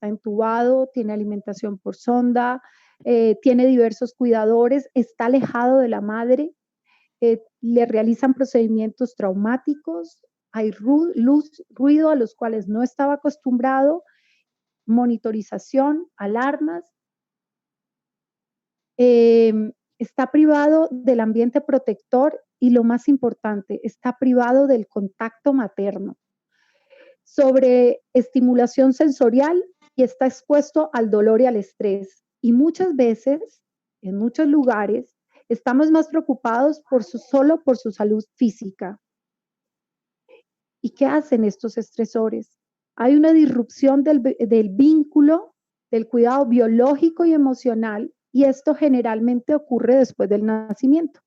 está entubado, tiene alimentación por sonda, tiene diversos cuidadores, está alejado de la madre, le realizan procedimientos traumáticos, hay ruido a los cuales no estaba acostumbrado, monitorización, alarmas, está privado del ambiente protector y lo más importante, está privado del contacto materno. Sobre estimulación sensorial y está expuesto al dolor y al estrés. Y muchas veces, en muchos lugares, estamos más preocupados solo por su salud física. ¿Y qué hacen estos estresores? Hay una disrupción del vínculo, del cuidado biológico y emocional, y esto generalmente ocurre después del nacimiento.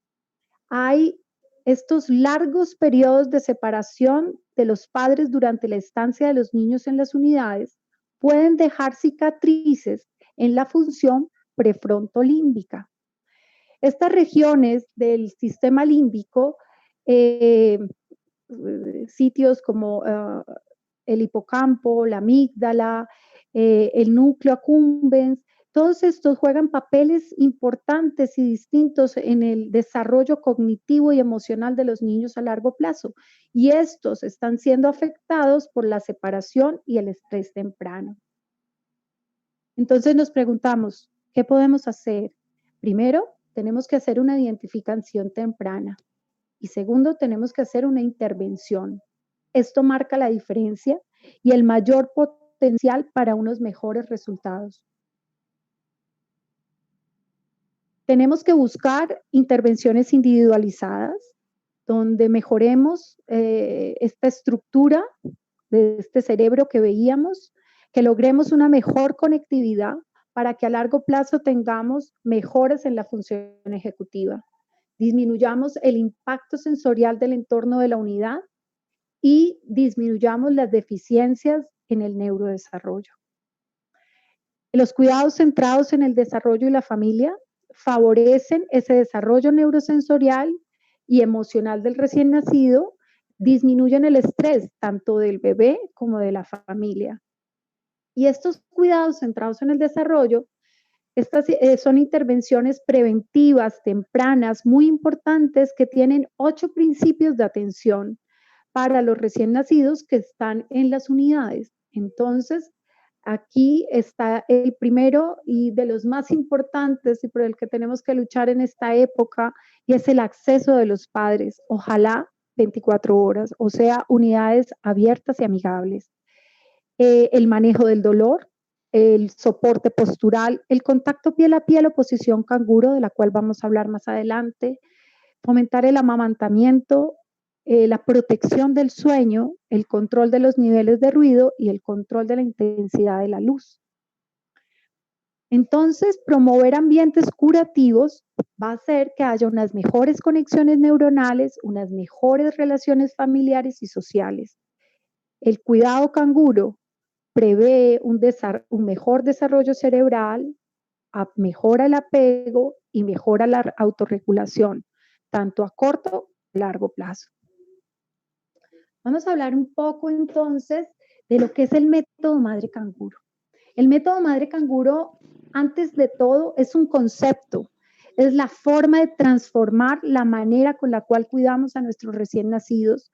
Hay estos largos periodos de separación de los padres durante la estancia de los niños en las unidades pueden dejar cicatrices en la función prefrontolímbica. Estas regiones del sistema límbico, sitios como el hipocampo, la amígdala, el núcleo accumbens, todos estos juegan papeles importantes y distintos en el desarrollo cognitivo y emocional de los niños a largo plazo. Y estos están siendo afectados por la separación y el estrés temprano. Entonces nos preguntamos, ¿qué podemos hacer? Primero, tenemos que hacer una identificación temprana. Y segundo, tenemos que hacer una intervención. Esto marca la diferencia y el mayor potencial para unos mejores resultados. Tenemos que buscar intervenciones individualizadas donde mejoremos esta estructura de este cerebro que veíamos, que logremos una mejor conectividad para que a largo plazo tengamos mejoras en la función ejecutiva. Disminuyamos el impacto sensorial del entorno de la unidad y disminuyamos las deficiencias en el neurodesarrollo. Los cuidados centrados en el desarrollo y la familia favorecen ese desarrollo neurosensorial y emocional del recién nacido, disminuyen el estrés tanto del bebé como de la familia. Y estos cuidados centrados en el desarrollo, estas son intervenciones preventivas, tempranas, muy importantes, que tienen 8 principios de atención para los recién nacidos que están en las unidades. Entonces, aquí está el primero y de los más importantes y por el que tenemos que luchar en esta época, y es el acceso de los padres, ojalá 24 horas, o sea, unidades abiertas y amigables. El manejo del dolor, el soporte postural, el contacto piel a piel o posición canguro, de la cual vamos a hablar más adelante, fomentar el amamantamiento, la protección del sueño, el control de los niveles de ruido y el control de la intensidad de la luz. Entonces, promover ambientes curativos va a hacer que haya unas mejores conexiones neuronales, unas mejores relaciones familiares y sociales. El cuidado canguro prevé un mejor desarrollo cerebral, mejora el apego y mejora la autorregulación, tanto a corto y largo plazo. Vamos a hablar un poco entonces de lo que es el método madre canguro. El método madre canguro, antes de todo, es un concepto, es la forma de transformar la manera con la cual cuidamos a nuestros recién nacidos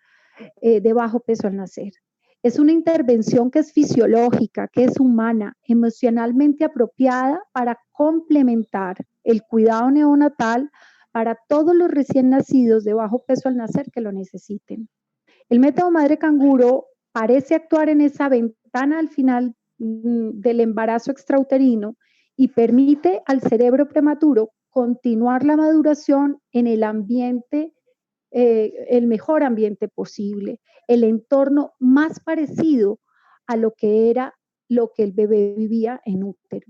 de bajo peso al nacer. Es una intervención que es fisiológica, que es humana, emocionalmente apropiada para complementar el cuidado neonatal para todos los recién nacidos de bajo peso al nacer que lo necesiten. El método madre canguro parece actuar en esa ventana al final del embarazo extrauterino y permite al cerebro prematuro continuar la maduración en el ambiente, el mejor ambiente posible, el entorno más parecido a lo que el bebé vivía en útero.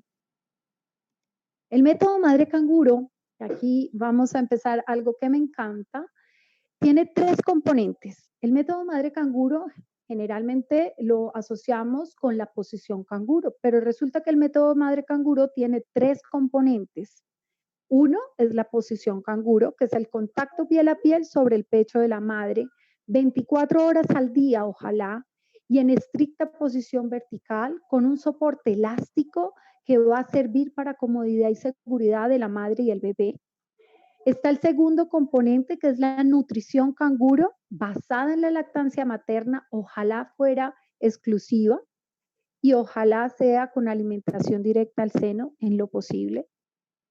El método madre canguro, aquí vamos a empezar algo que me encanta, tiene 3 componentes. El método madre canguro generalmente lo asociamos con la posición canguro, pero resulta que el método madre canguro tiene 3 componentes. Uno es la posición canguro, que es el contacto piel a piel sobre el pecho de la madre, 24 horas al día, ojalá, y en estricta posición vertical con un soporte elástico que va a servir para comodidad y seguridad de la madre y el bebé. Está el segundo componente, que es la nutrición canguro, basada en la lactancia materna, ojalá fuera exclusiva y ojalá sea con alimentación directa al seno en lo posible.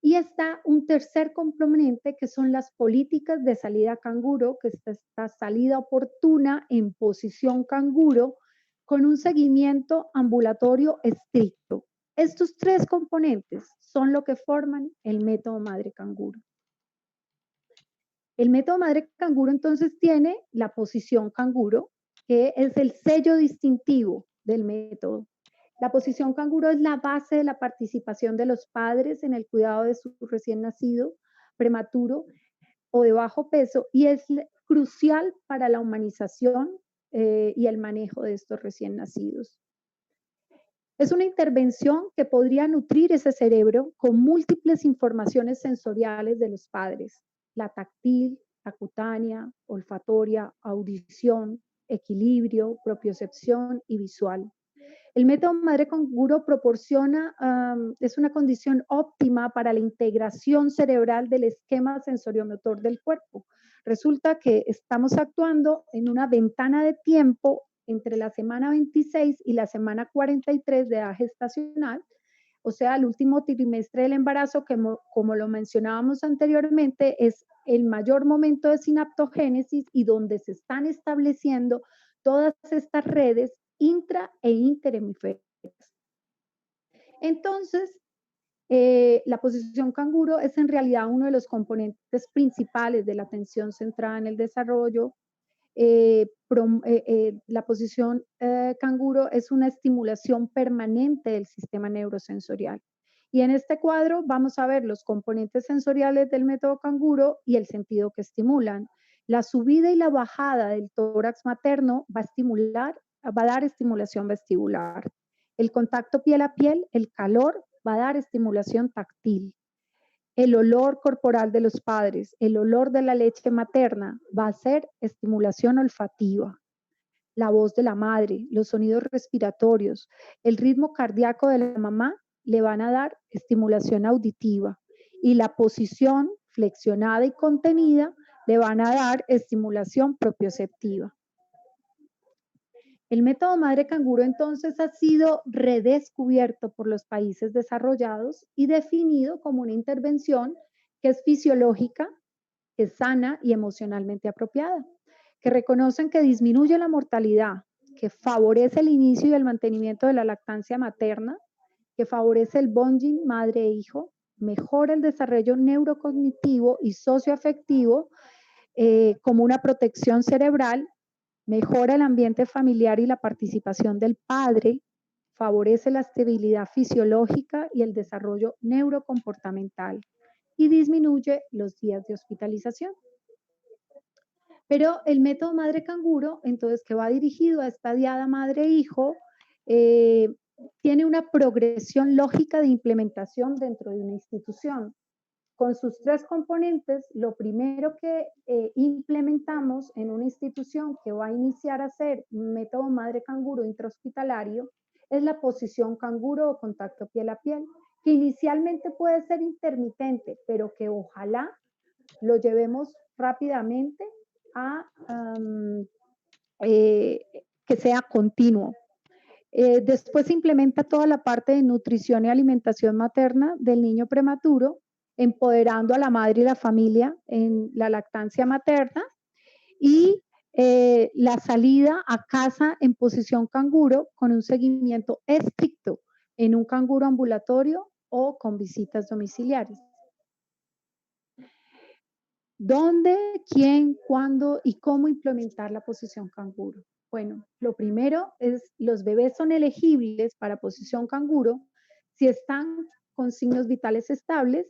Y está un tercer componente, que son las políticas de salida canguro, que es esta salida oportuna en posición canguro con un seguimiento ambulatorio estricto. Estos tres componentes son lo que forman el método madre canguro. El método madre canguro entonces tiene la posición canguro, que es el sello distintivo del método. La posición canguro es la base de la participación de los padres en el cuidado de su recién nacido, prematuro o de bajo peso, y es crucial para la humanización y el manejo de estos recién nacidos. Es una intervención que podría nutrir ese cerebro con múltiples informaciones sensoriales de los padres: la táctil, la cutánea, olfatoria, audición, equilibrio, propiocepción y visual. El método madre canguro proporciona, es una condición óptima para la integración cerebral del esquema sensoriomotor del cuerpo. Resulta que estamos actuando en una ventana de tiempo entre la semana 26 y la semana 43 de edad gestacional, o sea, el último trimestre del embarazo, que como lo mencionábamos anteriormente, es el mayor momento de sinaptogénesis y donde se están estableciendo todas estas redes intra e interhemisféricas. Entonces, la posición canguro es en realidad uno de los componentes principales de la atención centrada en el desarrollo. La posición canguro es una estimulación permanente del sistema neurosensorial. Y en este cuadro vamos a ver los componentes sensoriales del método canguro y el sentido que estimulan. La subida y la bajada del tórax materno va a dar estimulación vestibular. El contacto piel a piel, el calor, va a dar estimulación táctil. El olor corporal de los padres, el olor de la leche materna va a ser estimulación olfativa. La voz de la madre, los sonidos respiratorios, el ritmo cardíaco de la mamá le van a dar estimulación auditiva. Y la posición flexionada y contenida le van a dar estimulación propioceptiva. El método madre canguro entonces ha sido redescubierto por los países desarrollados y definido como una intervención que es fisiológica, que es sana y emocionalmente apropiada, que reconocen que disminuye la mortalidad, que favorece el inicio y el mantenimiento de la lactancia materna, que favorece el bonding madre e hijo, mejora el desarrollo neurocognitivo y socioafectivo como una protección cerebral, mejora el ambiente familiar y la participación del padre, favorece la estabilidad fisiológica y el desarrollo neurocomportamental y disminuye los días de hospitalización. Pero el método madre canguro, entonces, que va dirigido a esta diada madre-hijo, tiene una progresión lógica de implementación dentro de una institución. Con sus tres componentes, lo primero que implementamos en una institución que va a iniciar a ser método madre canguro intrahospitalario es la posición canguro o contacto piel a piel, que inicialmente puede ser intermitente, pero que ojalá lo llevemos rápidamente a que sea continuo. Después se implementa toda la parte de nutrición y alimentación materna del niño prematuro, empoderando a la madre y la familia en la lactancia materna, y la salida a casa en posición canguro con un seguimiento estricto en un canguro ambulatorio o con visitas domiciliares. ¿Dónde, quién, cuándo y cómo implementar la posición canguro? Bueno, lo primero es, los bebés son elegibles para posición canguro si están con signos vitales estables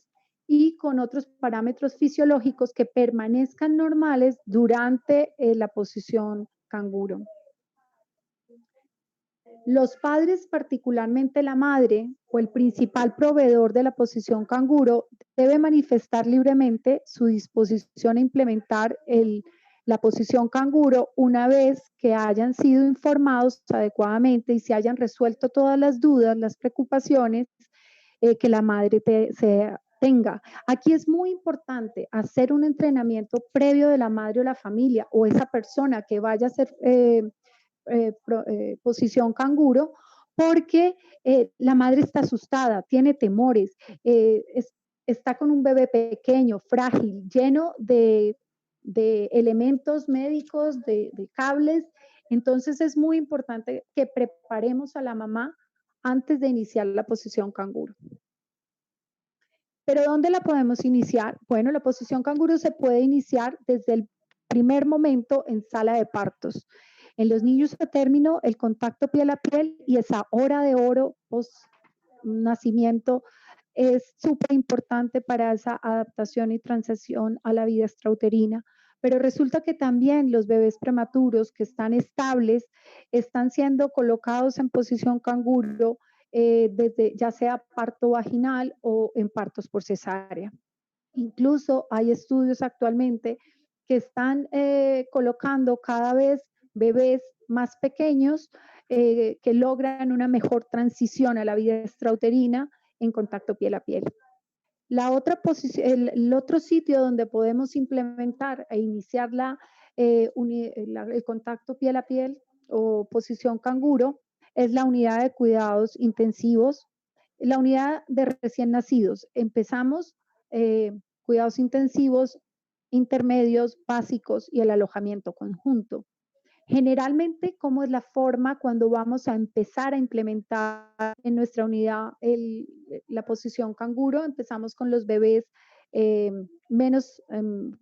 y con otros parámetros fisiológicos que permanezcan normales durante la posición canguro. Los padres, particularmente la madre o el principal proveedor de la posición canguro, debe manifestar libremente su disposición a implementar La posición canguro, una vez que hayan sido informados adecuadamente y se hayan resuelto todas las dudas, las preocupaciones que la madre tenga. Aquí es muy importante hacer un entrenamiento previo de la madre o la familia o esa persona que vaya a hacer posición canguro, porque la madre está asustada, tiene temores, está con un bebé pequeño, frágil, lleno de elementos médicos, de cables. Entonces es muy importante que preparemos a la mamá antes de iniciar la posición canguro. ¿Pero dónde la podemos iniciar? Bueno, la posición canguro se puede iniciar desde el primer momento en sala de partos. En los niños a término, el contacto piel a piel y esa hora de oro post nacimiento es súper importante para esa adaptación y transición a la vida extrauterina. Pero resulta que también los bebés prematuros que están estables están siendo colocados en posición canguro desde ya sea parto vaginal o en partos por cesárea. Incluso hay estudios actualmente que están colocando cada vez bebés más pequeños que logran una mejor transición a la vida extrauterina en contacto piel a piel. La otra posición, el otro sitio donde podemos implementar e iniciar el contacto piel a piel o posición canguro es la unidad de cuidados intensivos, la unidad de recién nacidos. Empezamos cuidados intensivos, intermedios, básicos y el alojamiento conjunto. Generalmente, ¿cómo es la forma cuando vamos a empezar a implementar en nuestra unidad la posición canguro? Empezamos con los bebés menos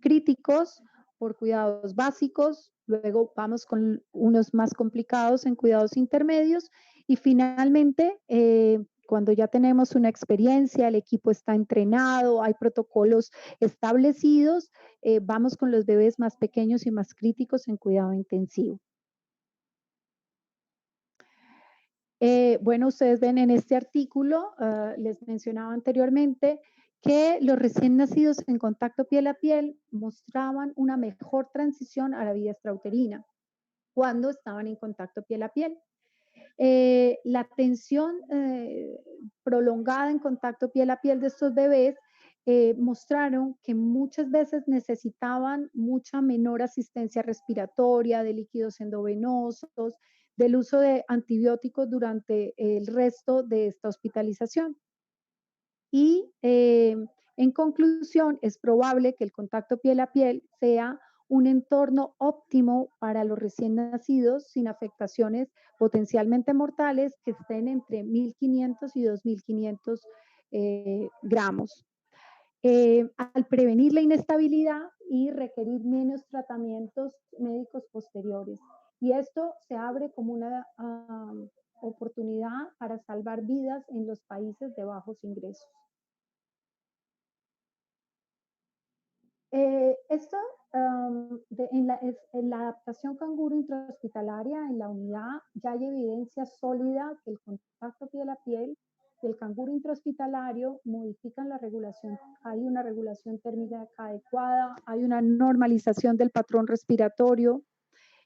críticos por cuidados básicos, luego vamos con unos más complicados en cuidados intermedios y finalmente, cuando ya tenemos una experiencia, el equipo está entrenado, hay protocolos establecidos, vamos con los bebés más pequeños y más críticos en cuidado intensivo. Bueno, ustedes ven en este artículo, les mencionaba anteriormente, que los recién nacidos en contacto piel a piel mostraban una mejor transición a la vida extrauterina cuando estaban en contacto piel a piel. La atención prolongada en contacto piel a piel de estos bebés mostraron que muchas veces necesitaban mucha menor asistencia respiratoria, de líquidos endovenosos, del uso de antibióticos durante el resto de esta hospitalización. Y en conclusión, es probable que el contacto piel a piel sea un entorno óptimo para los recién nacidos sin afectaciones potencialmente mortales que estén entre 1.500 y 2.500 gramos. Al prevenir la inestabilidad y requerir menos tratamientos médicos posteriores. Y esto se abre como una oportunidad para salvar vidas en los países de bajos ingresos. Esto en la adaptación canguro intrahospitalaria en la unidad ya hay evidencia sólida que el contacto piel a piel del canguro intrahospitalario modifican la regulación. Hay una regulación térmica adecuada, hay una normalización del patrón respiratorio,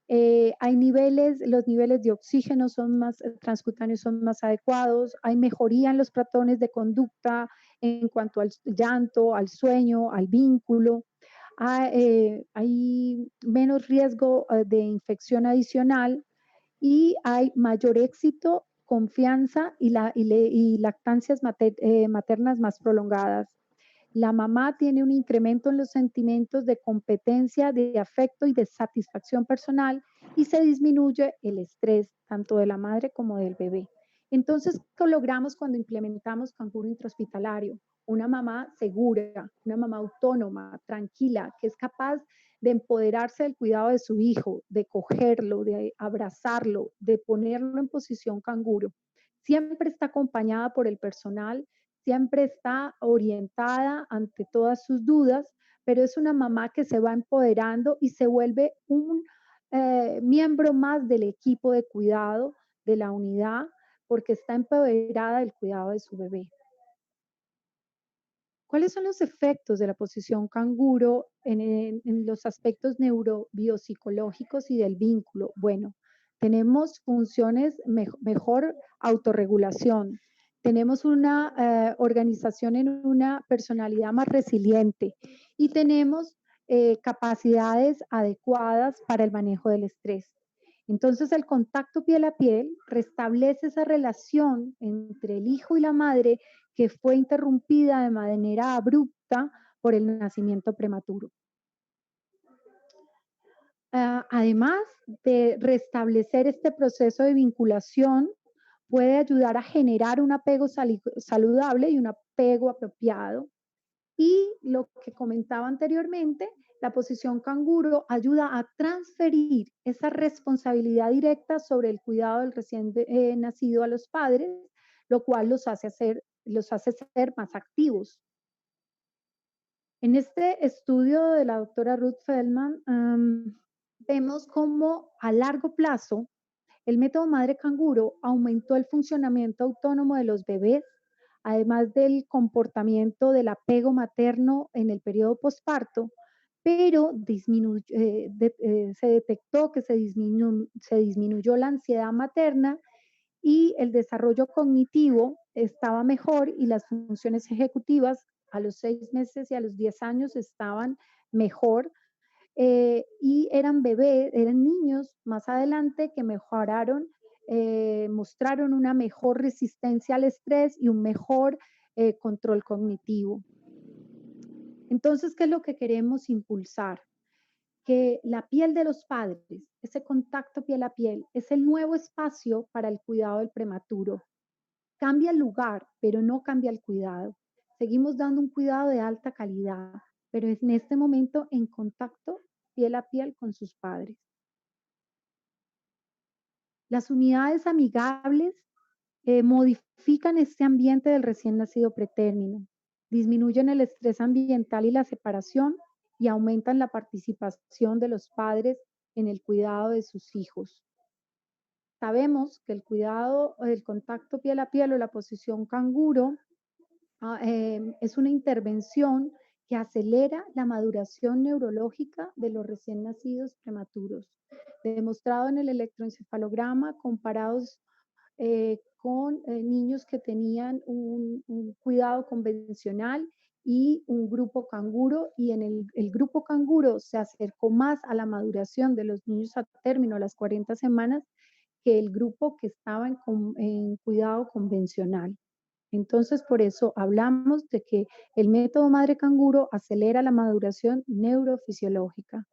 hay los niveles de oxígeno son más transcutáneos son más adecuados, hay mejoría en los patrones de conducta en cuanto al llanto, al sueño, al vínculo. Hay menos riesgo de infección adicional y hay mayor éxito, confianza y lactancias maternas más prolongadas. La mamá tiene un incremento en los sentimientos de competencia, de afecto y de satisfacción personal y se disminuye el estrés tanto de la madre como del bebé. Entonces, ¿qué logramos cuando implementamos canguro intrahospitalario? Una mamá segura, una mamá autónoma, tranquila, que es capaz de empoderarse del cuidado de su hijo, de cogerlo, de abrazarlo, de ponerlo en posición canguro. Siempre está acompañada por el personal, siempre está orientada ante todas sus dudas, pero es una mamá que se va empoderando y se vuelve un miembro más del equipo de cuidado de la unidad porque está empoderada del cuidado de su bebé. ¿Cuáles son los efectos de la posición canguro en los aspectos neurobiopsicológicos y del vínculo? Bueno, tenemos funciones mejor autorregulación, tenemos una organización en una personalidad más resiliente y tenemos capacidades adecuadas para el manejo del estrés. Entonces, el contacto piel a piel restablece esa relación entre el hijo y la madre que fue interrumpida de manera abrupta por el nacimiento prematuro. Además de restablecer este proceso de vinculación, puede ayudar a generar un apego saludable y un apego apropiado. Y lo que comentaba anteriormente, la posición canguro ayuda a transferir esa responsabilidad directa sobre el cuidado del recién nacido a los padres, lo cual los hace ser más activos. En este estudio de la doctora Ruth Feldman, vemos cómo a largo plazo el método madre canguro aumentó el funcionamiento autónomo de los bebés, además del comportamiento del apego materno en el periodo posparto, pero se detectó que se disminuyó la ansiedad materna y el desarrollo cognitivo estaba mejor y las funciones ejecutivas a los 6 meses y a los 10 años estaban mejor y eran bebés, eran niños más adelante que mejoraron, mostraron una mejor resistencia al estrés y un mejor control cognitivo. Entonces, ¿qué es lo que queremos impulsar? Que la piel de los padres, ese contacto piel a piel, es el nuevo espacio para el cuidado del prematuro. Cambia el lugar, pero no cambia el cuidado. Seguimos dando un cuidado de alta calidad, pero en este momento en contacto piel a piel con sus padres. Las unidades amigables modifican este ambiente del recién nacido pretérmino, disminuyen el estrés ambiental y la separación y aumentan la participación de los padres en el cuidado de sus hijos. Sabemos que el cuidado, el contacto piel a piel o la posición canguro es una intervención que acelera la maduración neurológica de los recién nacidos prematuros, demostrado en el electroencefalograma comparados con niños que tenían un cuidado convencional y un grupo canguro, y en el grupo canguro se acercó más a la maduración de los niños a término a las 40 semanas que el grupo que estaba en cuidado convencional. Entonces, por eso hablamos de que el método madre canguro acelera la maduración neurofisiológica.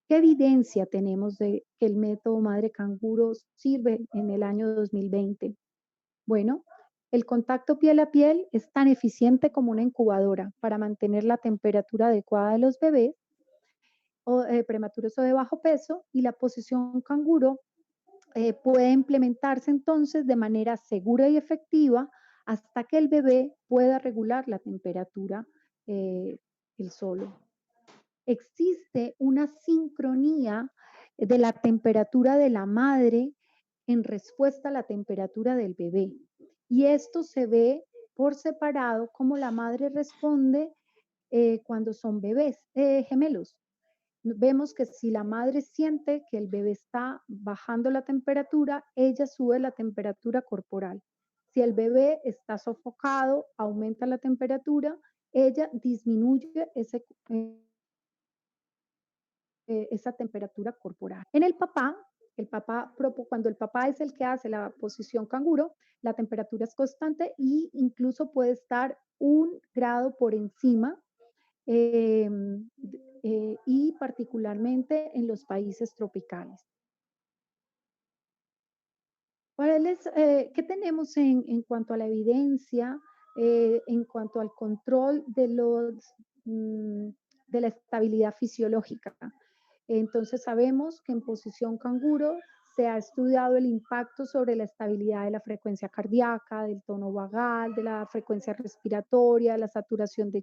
¿Qué evidencia tenemos de que el método madre canguro sirve en el año 2020? Bueno, el contacto piel a piel es tan eficiente como una incubadora para mantener la temperatura adecuada de los bebés prematuros o de bajo peso, y la posición canguro puede implementarse entonces de manera segura y efectiva hasta que el bebé pueda regular la temperatura él solo. Existe una sincronía de la temperatura de la madre en respuesta a la temperatura del bebé. Y esto se ve por separado cómo la madre responde cuando son bebés gemelos. Vemos que si la madre siente que el bebé está bajando la temperatura, ella sube la temperatura corporal. Si el bebé está sofocado, aumenta la temperatura, ella disminuye esa temperatura corporal. En el papá, cuando el papá es el que hace la posición canguro, la temperatura es constante e incluso puede estar 1 grado por encima eh, y particularmente en los países tropicales. ¿Qué tenemos en cuanto a la evidencia, en cuanto al control de la estabilidad fisiológica? Entonces sabemos que en posición canguro se ha estudiado el impacto sobre la estabilidad de la frecuencia cardíaca, del tono vagal, de la frecuencia respiratoria, de la saturación de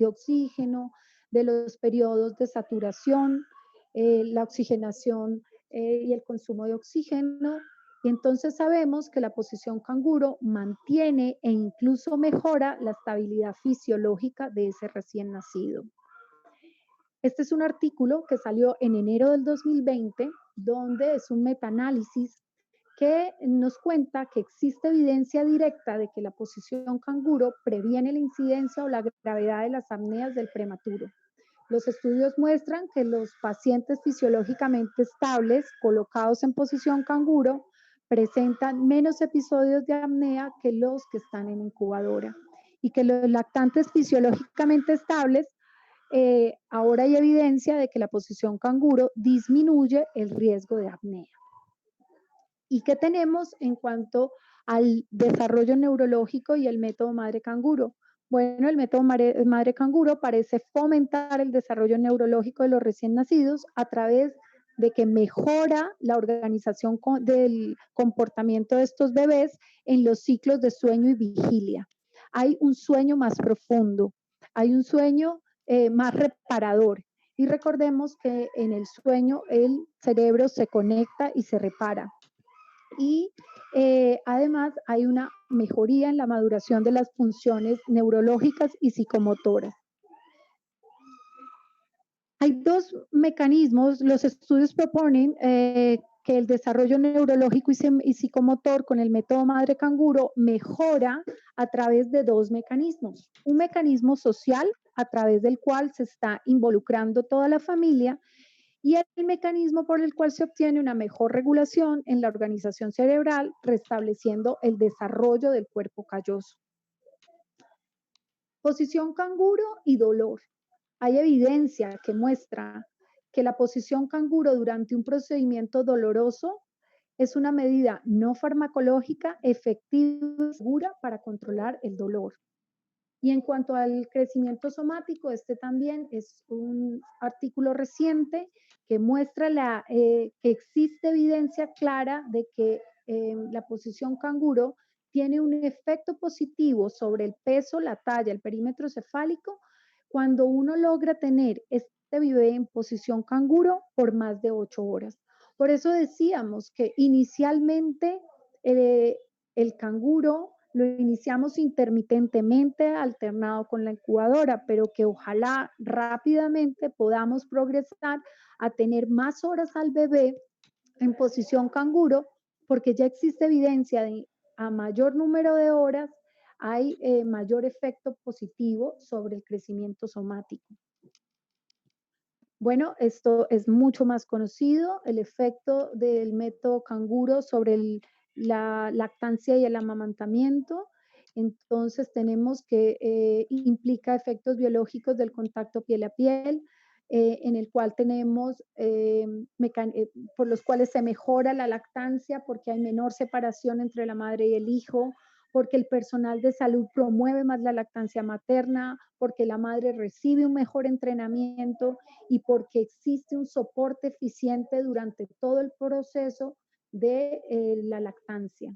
oxígeno, de los periodos de saturación, la oxigenación y el consumo de oxígeno, Y entonces sabemos que la posición canguro mantiene e incluso mejora la estabilidad fisiológica de ese recién nacido. Este es un artículo que salió en enero del 2020, donde es un metaanálisis que nos cuenta que existe evidencia directa de que la posición canguro previene la incidencia o la gravedad de las apneas del prematuro. Los estudios muestran que los pacientes fisiológicamente estables colocados en posición canguro presentan menos episodios de apnea que los que están en incubadora y que los lactantes fisiológicamente estables ahora hay evidencia de que la posición canguro disminuye el riesgo de apnea. ¿Y qué tenemos en cuanto al desarrollo neurológico y el método madre canguro? Bueno, el método madre canguro parece fomentar el desarrollo neurológico de los recién nacidos a través de que mejora la organización del comportamiento de estos bebés en los ciclos de sueño y vigilia. Hay un sueño más profundo, hay un sueño más reparador. Y recordemos que en el sueño el cerebro se conecta y se repara. Y además hay una mejoría en la maduración de las funciones neurológicas y psicomotoras. Hay dos mecanismos, los estudios proponen que el desarrollo neurológico y psicomotor con el método madre canguro mejora a través de dos mecanismos. Un mecanismo social a través del cual se está involucrando toda la familia y el mecanismo por el cual se obtiene una mejor regulación en la organización cerebral, restableciendo el desarrollo del cuerpo calloso. Posición canguro y dolor. Hay evidencia que muestra que la posición canguro durante un procedimiento doloroso es una medida no farmacológica efectiva y segura para controlar el dolor. Y en cuanto al crecimiento somático, este también es un artículo reciente que muestra que existe evidencia clara de que la posición canguro tiene un efecto positivo sobre el peso, la talla, el perímetro cefálico, cuando uno logra tener este bebé en posición canguro por más de 8 horas. Por eso decíamos que inicialmente el canguro lo iniciamos intermitentemente alternado con la incubadora, pero que ojalá rápidamente podamos progresar a tener más horas al bebé en posición canguro, porque ya existe evidencia de a mayor número de horas hay mayor efecto positivo sobre el crecimiento somático. Bueno, esto es mucho más conocido, el efecto del método canguro sobre la lactancia y el amamantamiento. Entonces tenemos que implica efectos biológicos del contacto piel a piel, en el cual tenemos por los cuales se mejora la lactancia porque hay menor separación entre la madre y el hijo, porque el personal de salud promueve más la lactancia materna, porque la madre recibe un mejor entrenamiento y porque existe un soporte eficiente durante todo el proceso de la lactancia.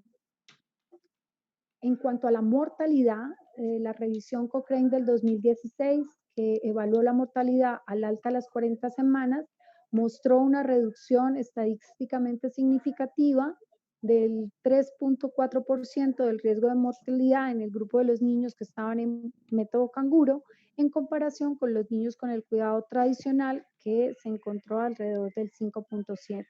En cuanto a la mortalidad, la revisión Cochrane del 2016, que evaluó la mortalidad al alta a las 40 semanas, mostró una reducción estadísticamente significativa del 3.4% del riesgo de mortalidad en el grupo de los niños que estaban en método canguro, en comparación con los niños con el cuidado tradicional, que se encontró alrededor del 5.7%.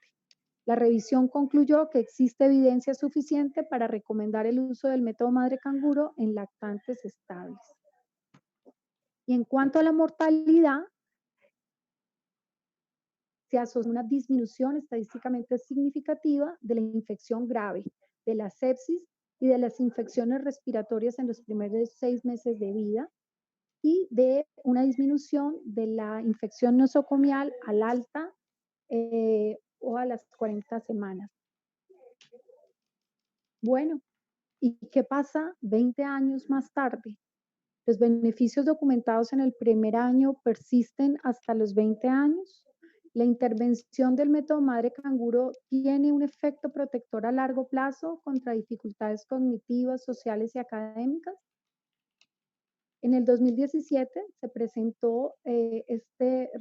La revisión concluyó que existe evidencia suficiente para recomendar el uso del método madre canguro en lactantes estables. Y en cuanto a la mortalidad, se asocia una disminución estadísticamente significativa de la infección grave, de la sepsis y de las infecciones respiratorias en los primeros 6 meses de vida y de una disminución de la infección nosocomial al alta o a las 40 semanas. Bueno, ¿y qué pasa 20 años más tarde? Los beneficios documentados en el primer año persisten hasta los 20 años. La intervención del método madre canguro tiene un efecto protector a largo plazo contra dificultades cognitivas, sociales y académicas. En el 2017 se presentó este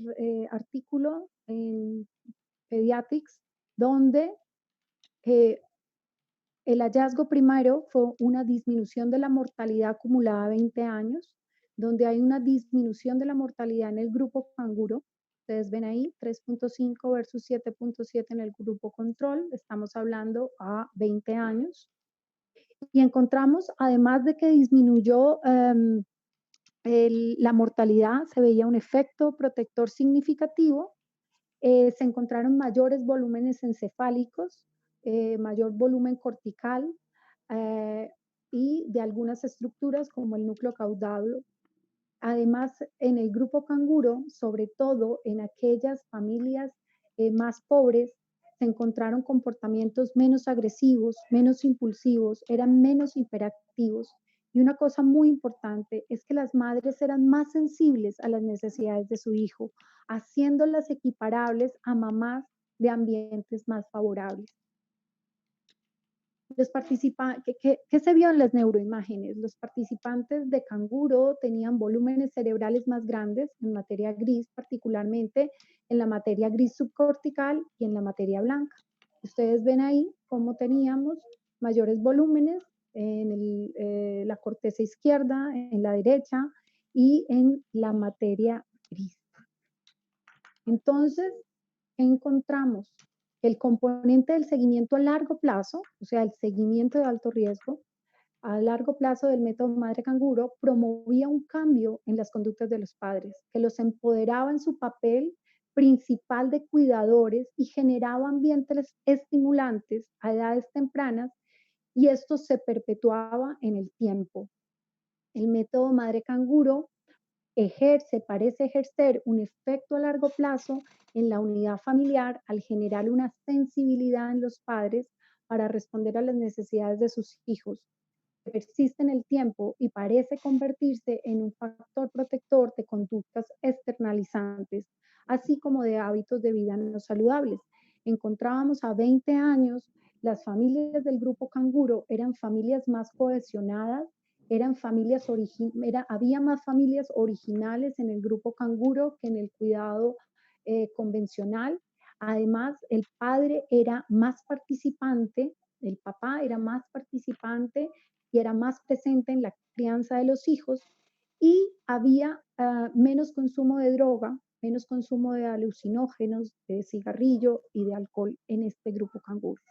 artículo en Pediatrics, donde El hallazgo primero fue una disminución de la mortalidad acumulada a 20 años, donde hay una disminución de la mortalidad en el grupo canguro. Ustedes ven ahí 3.5 versus 7.7 en el grupo control. Estamos hablando a 20 años. Y encontramos, además de que disminuyó la mortalidad, se veía un efecto protector significativo. Se encontraron mayores volúmenes encefálicos, mayor volumen cortical eh, y de algunas estructuras como el núcleo caudado. Además, en el grupo canguro, sobre todo en aquellas familias más pobres, se encontraron comportamientos menos agresivos, menos impulsivos, eran menos hiperactivos. Y una cosa muy importante es que las madres eran más sensibles a las necesidades de su hijo, haciéndolas equiparables a mamás de ambientes más favorables. ¿Qué se vio en las neuroimágenes? Los participantes de canguro tenían volúmenes cerebrales más grandes en materia gris, particularmente en la materia gris subcortical y en la materia blanca. Ustedes ven ahí cómo teníamos mayores volúmenes en la corteza izquierda, en la derecha y en la materia gris. Entonces, ¿qué encontramos? El componente del seguimiento a largo plazo, o sea, el seguimiento de alto riesgo, a largo plazo del método madre canguro promovía un cambio en las conductas de los padres, que los empoderaba en su papel principal de cuidadores y generaba ambientes estimulantes a edades tempranas y esto se perpetuaba en el tiempo. El método madre canguro parece ejercer un efecto a largo plazo en la unidad familiar al generar una sensibilidad en los padres para responder a las necesidades de sus hijos, que persiste en el tiempo y parece convertirse en un factor protector de conductas externalizantes, así como de hábitos de vida no saludables. Encontrábamos a 20 años, las familias del grupo canguro eran familias más cohesionadas, había más familias originales en el grupo canguro que en el cuidado convencional. Además, el padre era más participante, el papá era más participante y era más presente en la crianza de los hijos y había menos consumo de droga, menos consumo de alucinógenos, de cigarrillo y de alcohol en este grupo canguro.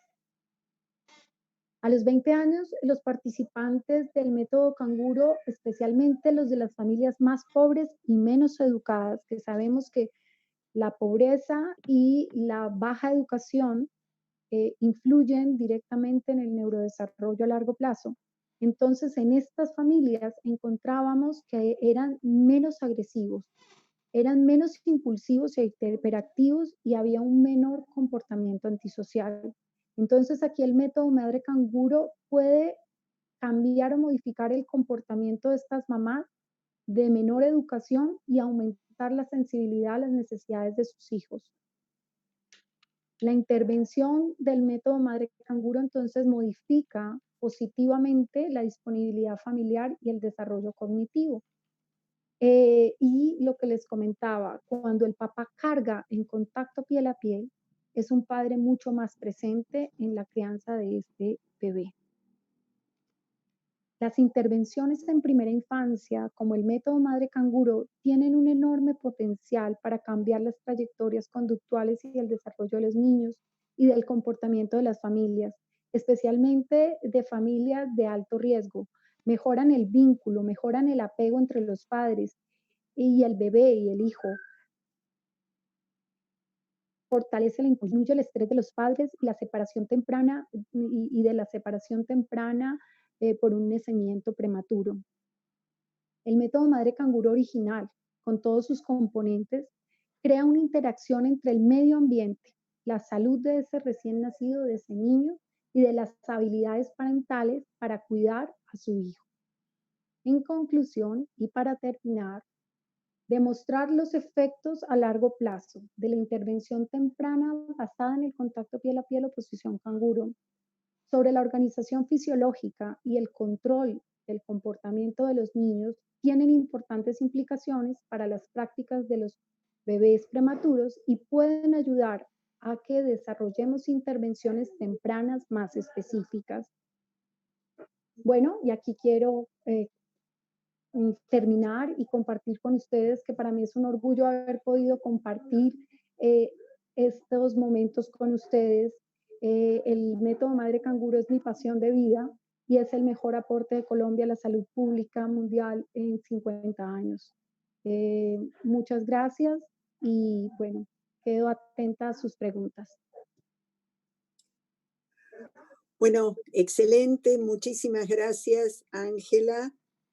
A los 20 años, los participantes del método canguro, especialmente los de las familias más pobres y menos educadas, que sabemos que la pobreza y la baja educación influyen directamente en el neurodesarrollo a largo plazo. Entonces, en estas familias encontrábamos que eran menos agresivos, eran menos impulsivos e hiperactivos y había un menor comportamiento antisocial. Entonces, aquí el método madre canguro puede cambiar o modificar el comportamiento de estas mamás de menor educación y aumentar la sensibilidad a las necesidades de sus hijos. La intervención del método madre canguro entonces modifica positivamente la disponibilidad familiar y el desarrollo cognitivo. Y lo que les comentaba, cuando el papá carga en contacto piel a piel, es un padre mucho más presente en la crianza de este bebé. Las intervenciones en primera infancia, como el método madre canguro, tienen un enorme potencial para cambiar las trayectorias conductuales y el desarrollo de los niños y del comportamiento de las familias, especialmente de familias de alto riesgo. Mejoran el vínculo, mejoran el apego entre los padres y el bebé y el hijo. Fortalece disminuye el estrés de los padres y la separación temprana y de la separación temprana por un nacimiento prematuro. El método madre canguro original, con todos sus componentes, crea una interacción entre el medio ambiente, la salud de ese recién nacido, de ese niño, y de las habilidades parentales para cuidar a su hijo. En conclusión, y para terminar, demostrar los efectos a largo plazo de la intervención temprana basada en el contacto piel a piel o posición canguro sobre la organización fisiológica y el control del comportamiento de los niños tienen importantes implicaciones para las prácticas de los bebés prematuros y pueden ayudar a que desarrollemos intervenciones tempranas más específicas. Bueno, y aquí quiero terminar y compartir con ustedes que para mí es un orgullo haber podido compartir eh, estos momentos con ustedes. El método Madre Canguro es mi pasión de vida y es el mejor aporte de Colombia a la salud pública mundial en 50 años. Muchas gracias y bueno, quedo atenta a sus preguntas. Bueno, excelente, muchísimas gracias, Ángela.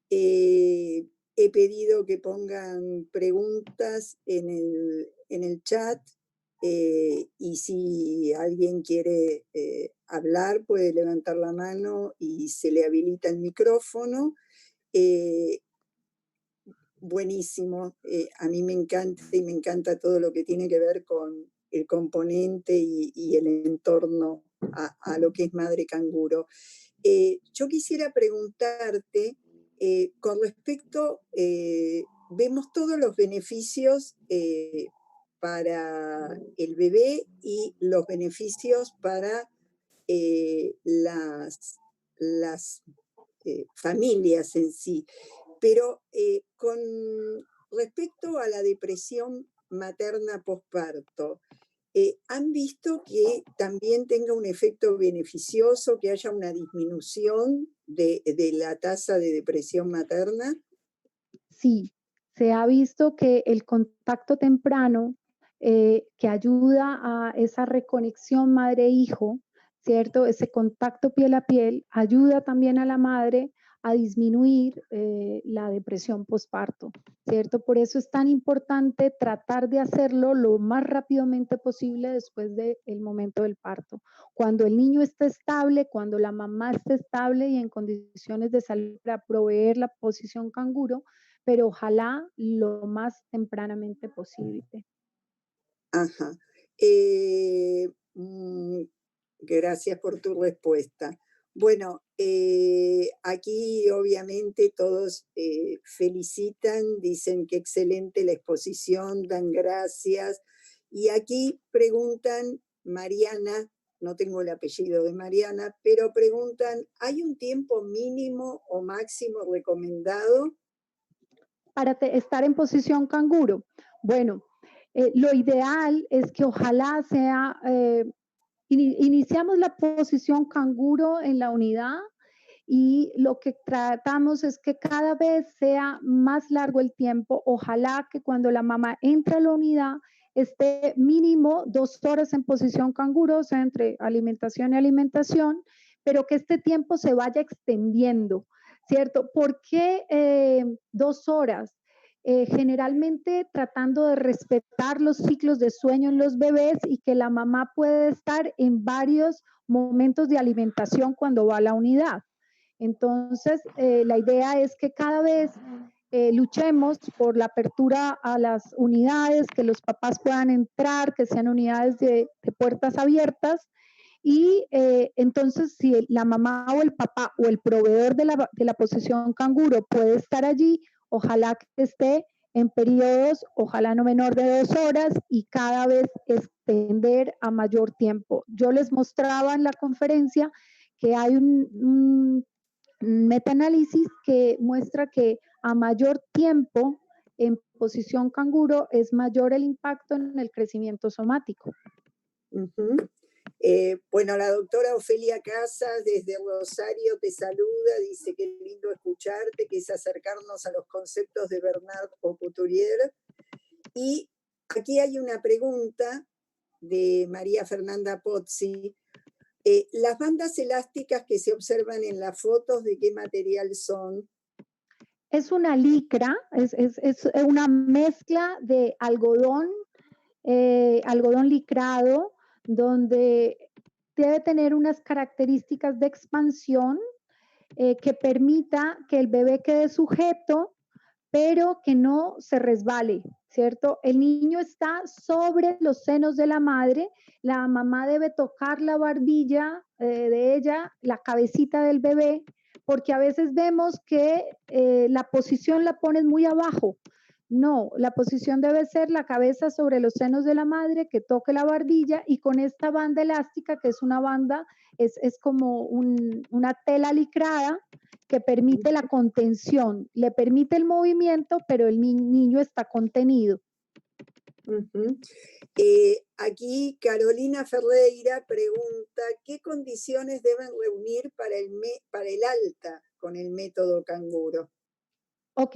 He pedido que pongan preguntas en el chat y si alguien quiere hablar puede levantar la mano y se le habilita el micrófono. Buenísimo, a mí me encanta y me encanta todo lo que tiene que ver con el componente y el entorno a lo que es Madre Canguro. Yo quisiera preguntarte, con respecto, vemos todos los beneficios para el bebé y los beneficios para las familias en sí, pero con respecto a la depresión materna posparto, ¿han visto que también tenga un efecto beneficioso, que haya una disminución de la tasa de depresión materna? Sí, se ha visto que el contacto temprano que ayuda a esa reconexión madre-hijo, ¿cierto? Ese contacto piel a piel ayuda también a la madre a disminuir la depresión posparto, ¿cierto? Por eso es tan importante tratar de hacerlo lo más rápidamente posible después del momento del parto. Cuando el niño está estable, cuando la mamá está estable y en condiciones de salud para proveer la posición canguro, pero ojalá lo más tempranamente posible. Ajá. Gracias por tu respuesta. Bueno, aquí obviamente todos felicitan, dicen que excelente la exposición, dan gracias. Y aquí preguntan, Mariana, no tengo el apellido de Mariana, pero preguntan, ¿hay un tiempo mínimo o máximo recomendado? Para estar en posición canguro. Bueno, lo ideal es que ojalá sea, iniciamos la posición canguro en la unidad y lo que tratamos es que cada vez sea más largo el tiempo. Ojalá que cuando la mamá entra a la unidad esté mínimo 2 horas en posición canguro, o sea, entre alimentación y alimentación, pero que este tiempo se vaya extendiendo, ¿cierto? ¿Por qué 2 horas? Generalmente tratando de respetar los ciclos de sueño en los bebés y que la mamá puede estar en varios momentos de alimentación cuando va a la unidad. Entonces, la idea es que cada vez luchemos por la apertura a las unidades, que los papás puedan entrar, que sean unidades de puertas abiertas. Y entonces, si la mamá o el papá o el proveedor de la posición canguro puede estar allí, ojalá que esté en periodos, ojalá no menor de 2 horas y cada vez extender a mayor tiempo. Yo les mostraba en la conferencia que hay un metaanálisis que muestra que a mayor tiempo en posición canguro es mayor el impacto en el crecimiento somático. Bueno, la doctora Ofelia Casas desde Rosario te saluda, dice que lindo escucharte, que es acercarnos a los conceptos de Bernard o Couturier. Y aquí hay una pregunta de María Fernanda Pozzi. Las bandas elásticas que se observan en las fotos, ¿de qué material son? Es una licra, es una mezcla de algodón, algodón licrado, donde debe tener unas características de expansión que permita que el bebé quede sujeto, pero que no se resbale, ¿cierto? El niño está sobre los senos de la madre, la mamá debe tocar la barbilla de ella, la cabecita del bebé, porque a veces vemos que la posición la pones muy abajo, No, la posición debe ser la cabeza sobre los senos de la madre, que toque la barbilla y con esta banda elástica, que es una banda, es como una tela licrada que permite la contención, le permite el movimiento, pero el niño está contenido. Ujú. Aquí Carolina Ferreira pregunta, ¿qué condiciones deben reunir para el alta con el método canguro? Ok,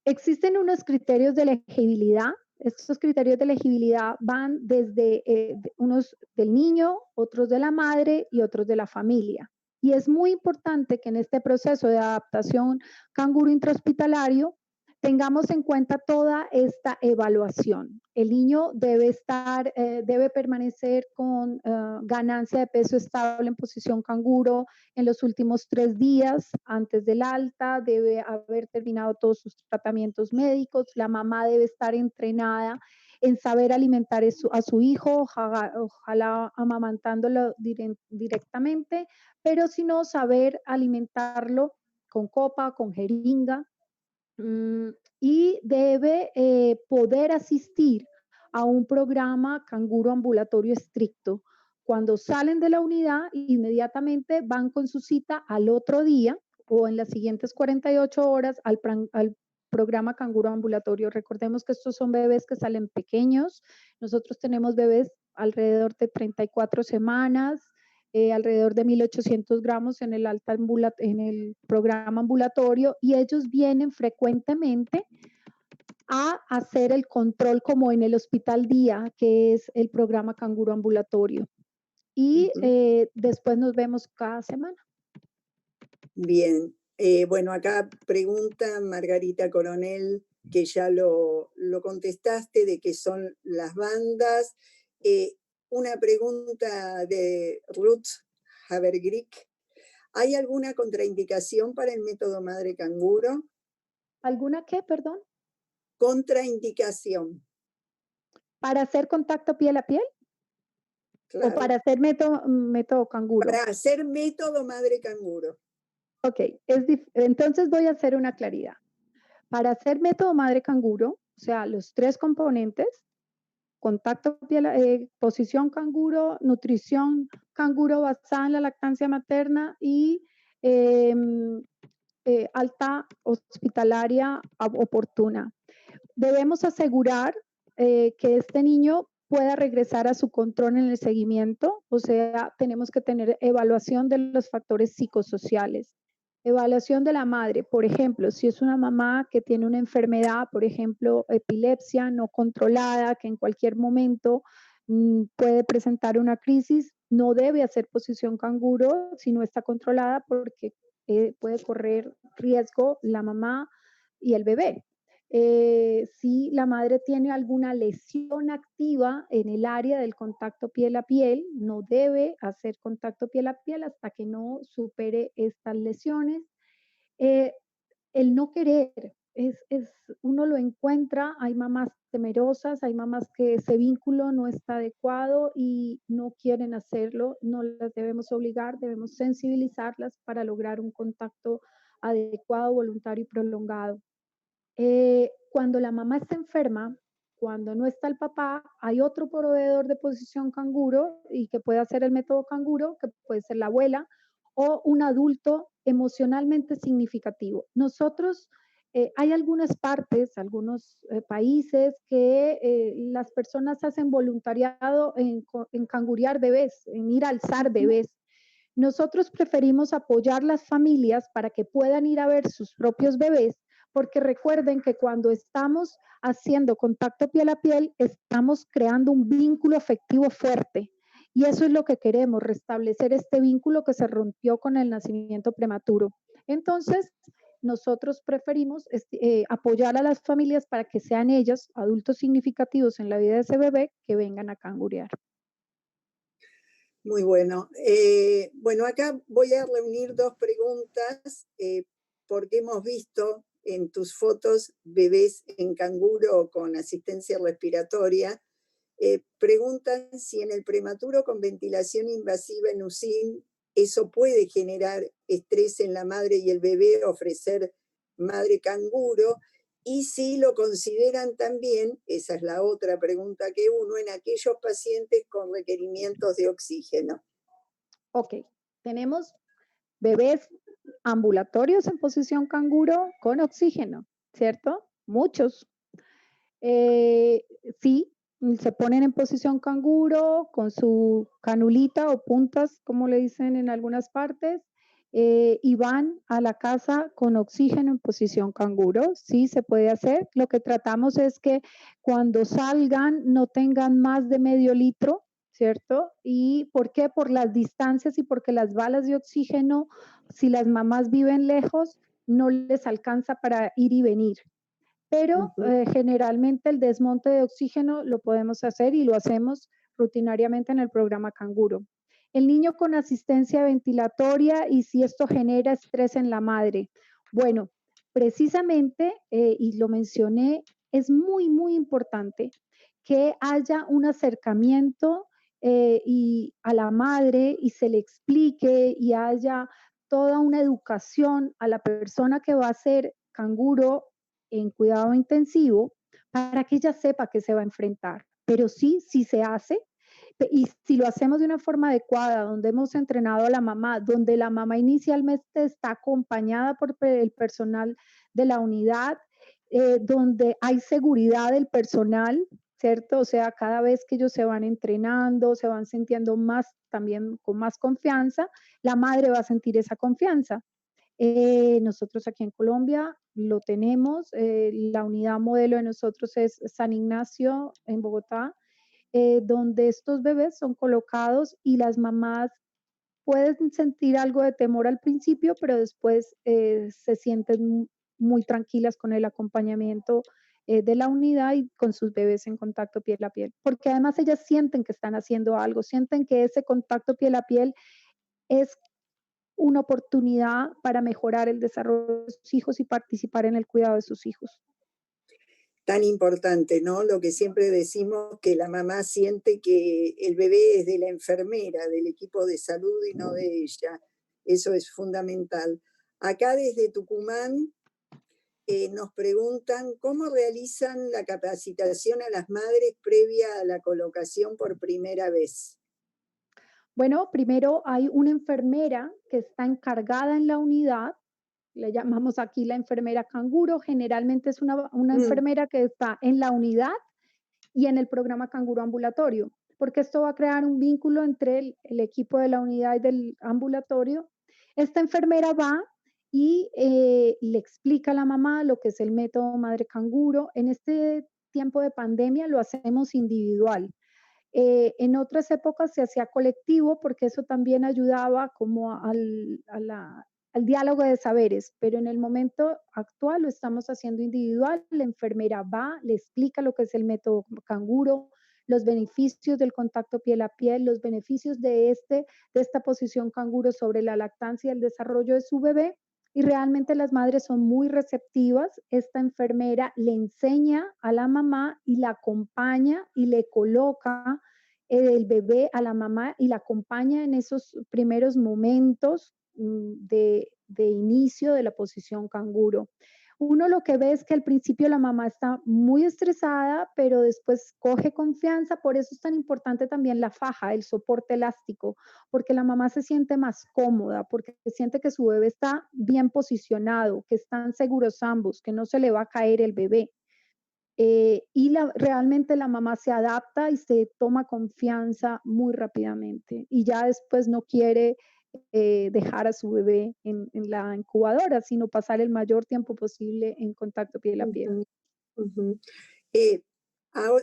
existen unos criterios de elegibilidad. Estos criterios de elegibilidad van desde unos del niño, otros de la madre y otros de la familia. Y es muy importante que en este proceso de adaptación canguro intrahospitalario tengamos en cuenta toda esta evaluación. El niño debe permanecer con ganancia de peso estable en posición canguro en los últimos 3 días antes del alta, debe haber terminado todos sus tratamientos médicos, la mamá debe estar entrenada en saber alimentar a su hijo, ojalá amamantándolo directamente, pero si no, saber alimentarlo con copa, con jeringa, y debe poder asistir a un programa canguro ambulatorio estricto. Cuando salen de la unidad, inmediatamente van con su cita al otro día o en las siguientes 48 horas al programa canguro ambulatorio. Recordemos que estos son bebés que salen pequeños. Nosotros tenemos bebés alrededor de 34 semanas, alrededor de 1.800 gramos en en el programa ambulatorio, y ellos vienen frecuentemente a hacer el control como en el hospital día, que es el programa canguro ambulatorio. Y después nos vemos cada semana. Bien, bueno, acá pregunta Margarita Coronel, que ya lo contestaste, de qué son las bandas. Una pregunta de Ruth Havergrick. ¿Hay alguna contraindicación para el método madre canguro? ¿Alguna qué, perdón? Contraindicación. ¿Para hacer contacto piel a piel? ¿O Claro. para hacer método canguro? Para hacer método madre canguro. Ok, entonces voy a hacer una claridad. Para hacer método madre canguro, o sea, los 3 componentes, contacto piel, posición canguro, nutrición canguro basada en la lactancia materna y alta hospitalaria oportuna. Debemos asegurar que este niño pueda regresar a su control en el seguimiento, o sea, tenemos que tener evaluación de los factores psicosociales. Evaluación de la madre, por ejemplo, si es una mamá que tiene una enfermedad, por ejemplo, epilepsia no controlada, que en cualquier momento puede presentar una crisis, no debe hacer posición canguro si no está controlada, porque puede correr riesgo la mamá y el bebé. Si la madre tiene alguna lesión activa en el área del contacto piel a piel, no debe hacer contacto piel a piel hasta que no supere estas lesiones. Eh, el no querer, uno lo encuentra, hay mamás temerosas, hay mamás que ese vínculo no está adecuado y no quieren hacerlo, no las debemos obligar, debemos sensibilizarlas para lograr un contacto adecuado, voluntario y prolongado. Cuando la mamá está enferma, cuando no está el papá, hay otro proveedor de posición canguro y que puede hacer el método canguro, que puede ser la abuela o un adulto emocionalmente significativo. Nosotros, hay algunas partes, algunos países que las personas hacen voluntariado en cangurear bebés, en ir a alzar bebés. Nosotros preferimos apoyar las familias para que puedan ir a ver sus propios bebés, porque recuerden que cuando estamos haciendo contacto piel a piel, estamos creando un vínculo afectivo fuerte. Y eso es lo que queremos, restablecer este vínculo que se rompió con el nacimiento prematuro. Entonces, nosotros preferimos apoyar a las familias para que sean ellas, adultos significativos en la vida de ese bebé, que vengan a cangurear. Muy bueno. Bueno, acá voy a reunir 2 preguntas, porque hemos visto en tus fotos bebés en canguro con asistencia respiratoria. Preguntan si en el prematuro con ventilación invasiva en USIN eso puede generar estrés en la madre y el bebé, ofrecer madre canguro. y si lo consideran también, esa es la otra pregunta que uno, en aquellos pacientes con requerimientos de oxígeno. Ok, tenemos bebés ambulatorios en posición canguro con oxígeno, ¿cierto? Muchos. Sí, se ponen en posición canguro con su canulita o puntas, como le dicen en algunas partes, y van a la casa con oxígeno en posición canguro. Sí, se puede hacer. Lo que tratamos es que cuando salgan no tengan más de medio litro, ¿cierto? ¿Y por qué? Por las distancias y porque las balas de oxígeno, si las mamás viven lejos, no les alcanza para ir y venir, pero generalmente el desmonte de oxígeno lo podemos hacer y lo hacemos rutinariamente en el programa Canguro. El niño con asistencia ventilatoria y si esto genera estrés en la madre. Bueno, precisamente, y lo mencioné, es muy, muy importante que haya un acercamiento y a la madre y se le explique y haya toda una educación a la persona que va a ser canguro en cuidado intensivo para que ella sepa que se va a enfrentar. Pero sí, sí se hace. Y si lo hacemos de una forma adecuada, donde hemos entrenado a la mamá, donde la mamá inicialmente está acompañada por el personal de la unidad, donde hay seguridad del personal, ¿cierto? O sea, cada vez que ellos se van entrenando, se van sintiendo más, también con más confianza, la madre va a sentir esa confianza. Nosotros aquí en Colombia lo tenemos, la unidad modelo de nosotros es San Ignacio en Bogotá, donde estos bebés son colocados y las mamás pueden sentir algo de temor al principio, pero después se sienten muy tranquilas con el acompañamiento de la unidad y con sus bebés en contacto piel a piel, porque además ellas sienten que están haciendo algo, sienten que ese contacto piel a piel es una oportunidad para mejorar el desarrollo de sus hijos y participar en el cuidado de sus hijos. Tan importante, ¿no? Lo que siempre decimos, que la mamá siente que el bebé es de la enfermera, del equipo de salud y no de ella. Eso es fundamental. Acá desde Tucumán nos preguntan cómo realizan la capacitación a las madres previa a la colocación por primera vez. Bueno, primero hay una enfermera que está encargada en la unidad, le llamamos aquí la enfermera canguro, generalmente es una Mm, enfermera que está en la unidad y en el programa canguro ambulatorio, porque esto va a crear un vínculo entre el equipo de la unidad y del ambulatorio. Esta enfermera va y le explica a la mamá lo que es el método madre canguro. En este tiempo de pandemia lo hacemos individual. En otras épocas se hacía colectivo porque eso también ayudaba como al diálogo de saberes, pero en el momento actual lo estamos haciendo individual. La enfermera va, le explica lo que es el método canguro, los beneficios del contacto piel a piel, los beneficios de esta posición canguro sobre la lactancia y el desarrollo de su bebé. Y realmente las madres son muy receptivas. Esta enfermera le enseña a la mamá y la acompaña y le coloca el bebé a la mamá y la acompaña en esos primeros momentos de inicio de la posición canguro. Uno lo que ve es que al principio la mamá está muy estresada, pero después coge confianza. Por eso es tan importante también la faja, el soporte elástico, porque la mamá se siente más cómoda, porque siente que su bebé está bien posicionado, que están seguros ambos, que no se le va a caer el bebé. Realmente la mamá se adapta y se toma confianza muy rápidamente y ya después no quiere dejar a su bebé en la incubadora, sino pasar el mayor tiempo posible en contacto piel a piel. ujú, ujú. Eh,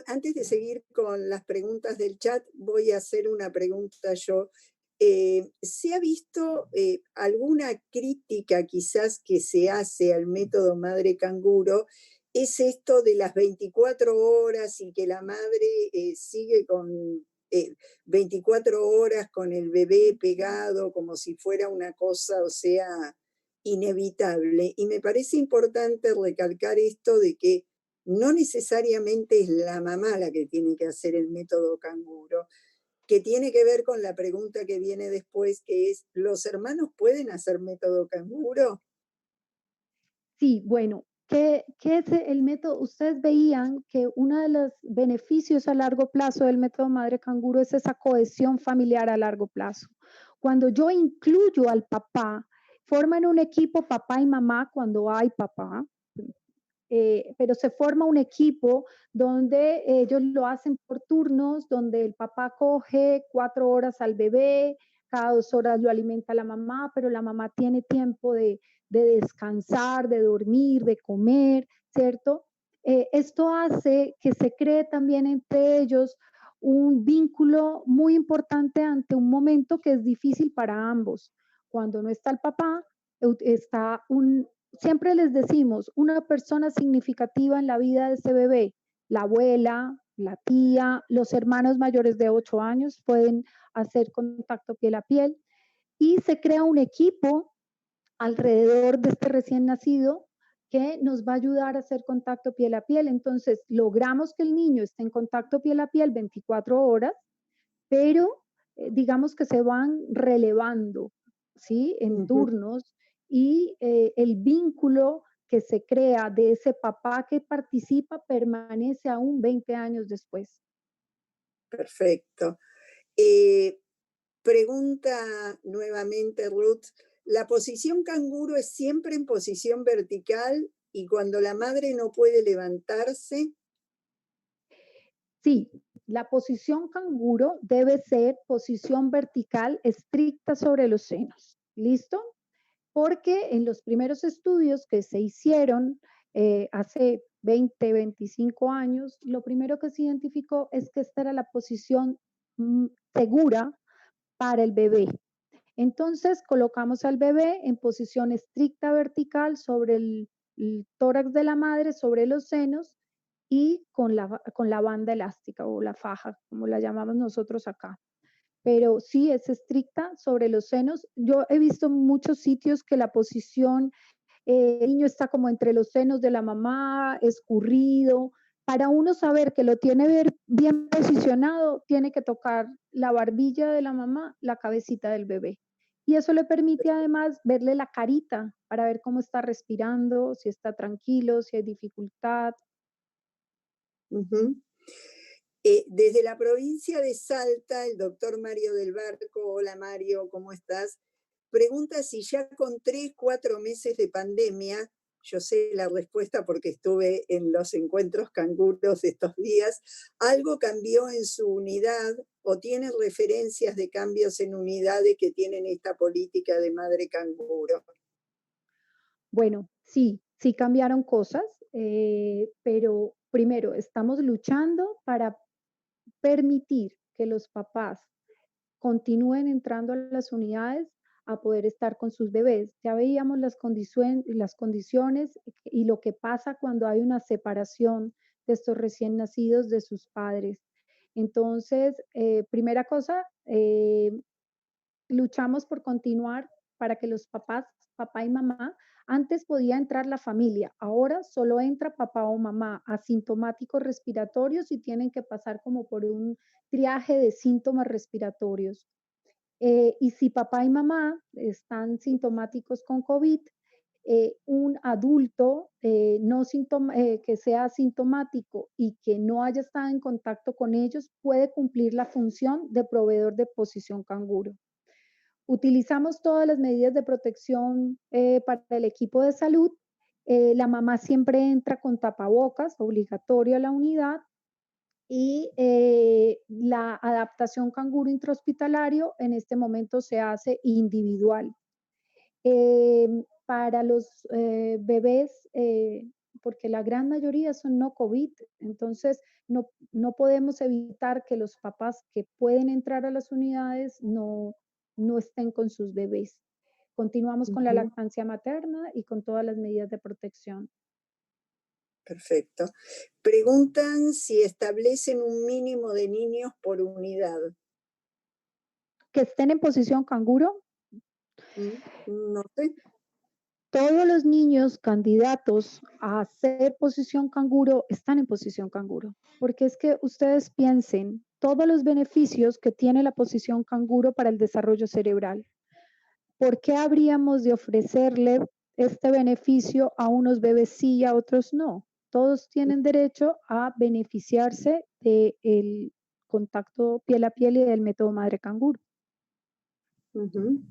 Antes de seguir con las preguntas del chat, voy a hacer una pregunta yo. ¿Se ha visto alguna crítica quizás que se hace al método madre canguro? ¿Es esto de las 24 horas y que la madre sigue con 24 horas con el bebé pegado como si fuera una cosa, o sea, inevitable? Y me parece importante recalcar esto de que no necesariamente es la mamá la que tiene que hacer el método canguro, que tiene que ver con la pregunta que viene después, que es, ¿los hermanos pueden hacer método canguro? Sí, bueno, ¿Qué es el método? Ustedes veían que uno de los beneficios a largo plazo del método Madre Canguro es esa cohesión familiar a largo plazo. Cuando yo incluyo al papá, forman un equipo papá y mamá cuando hay papá, pero se forma un equipo donde ellos lo hacen por turnos, donde el papá coge 4 horas al bebé, cada 2 horas lo alimenta la mamá, pero la mamá tiene tiempo de descansar, de dormir, de comer, ¿cierto? Esto hace que se cree también entre ellos un vínculo muy importante ante un momento que es difícil para ambos. Cuando no está el papá, está siempre les decimos, una persona significativa en la vida de ese bebé, la abuela, la tía, los hermanos mayores de 8 años pueden hacer contacto piel a piel y se crea un equipo alrededor de este recién nacido que nos va a ayudar a hacer contacto piel a piel. Entonces, logramos que el niño esté en contacto piel a piel 24 horas, pero digamos que se van relevando, ¿sí? En Ujú. turnos y el vínculo que se crea de ese papá que participa permanece aún 20 años después. Perfecto. Pregunta nuevamente Ruth, ¿la posición canguro es siempre en posición vertical y cuando la madre no puede levantarse? Sí, la posición canguro debe ser posición vertical estricta sobre los senos. ¿Listo? Porque en los primeros estudios que se hicieron hace 20, 25 años, lo primero que se identificó es que esta era la posición segura para el bebé. Entonces colocamos al bebé en posición estricta vertical sobre el tórax de la madre, sobre los senos y con la banda elástica o la faja, como la llamamos nosotros acá, pero sí es estricta sobre los senos. Yo he visto muchos sitios que la posición, el niño está como entre los senos de la mamá, escurrido. Para uno saber que lo tiene bien posicionado, tiene que tocar la barbilla de la mamá, la cabecita del bebé. Y eso le permite además verle la carita para ver cómo está respirando, si está tranquilo, si hay dificultad. Ujú. Desde la provincia de Salta, el doctor Mario del Barco, hola Mario, ¿cómo estás? Pregunta si ya con 3, 4 meses de pandemia, yo sé la respuesta porque estuve en los encuentros canguros estos días, ¿algo cambió en su unidad o tiene referencias de cambios en unidades que tienen esta política de madre canguro? Bueno, sí, sí cambiaron cosas, pero primero estamos luchando para permitir que los papás continúen entrando a las unidades a poder estar con sus bebés. Ya veíamos las condiciones y lo que pasa cuando hay una separación de estos recién nacidos de sus padres. Entonces, primera cosa, luchamos por continuar para que los papás, papá y mamá, antes podía entrar la familia, ahora solo entra papá o mamá asintomáticos respiratorios y tienen que pasar como por un triaje de síntomas respiratorios. Y si papá y mamá están sintomáticos con COVID, un adulto no que sea asintomático y que no haya estado en contacto con ellos puede cumplir la función de proveedor de posición canguro. Utilizamos todas las medidas de protección para el equipo de salud. La mamá siempre entra con tapabocas, obligatorio a la unidad, y la adaptación canguro intrahospitalario en este momento se hace individual. Para los bebés, porque la gran mayoría son no COVID, entonces no podemos evitar que los papás que pueden entrar a las unidades no estén con sus bebés. Continuamos con la Ujú. lactancia materna y con todas las medidas de protección. Perfecto. Preguntan si establecen un mínimo de niños por unidad. Que estén en posición canguro. No sé. Todos los niños candidatos a hacer posición canguro están en posición canguro, porque es que ustedes piensen todos los beneficios que tiene la posición canguro para el desarrollo cerebral. ¿Por qué habríamos de ofrecerle este beneficio a unos bebés sí y a otros no. Todos tienen derecho a beneficiarse del contacto piel a piel y del método madre canguro. Ujú.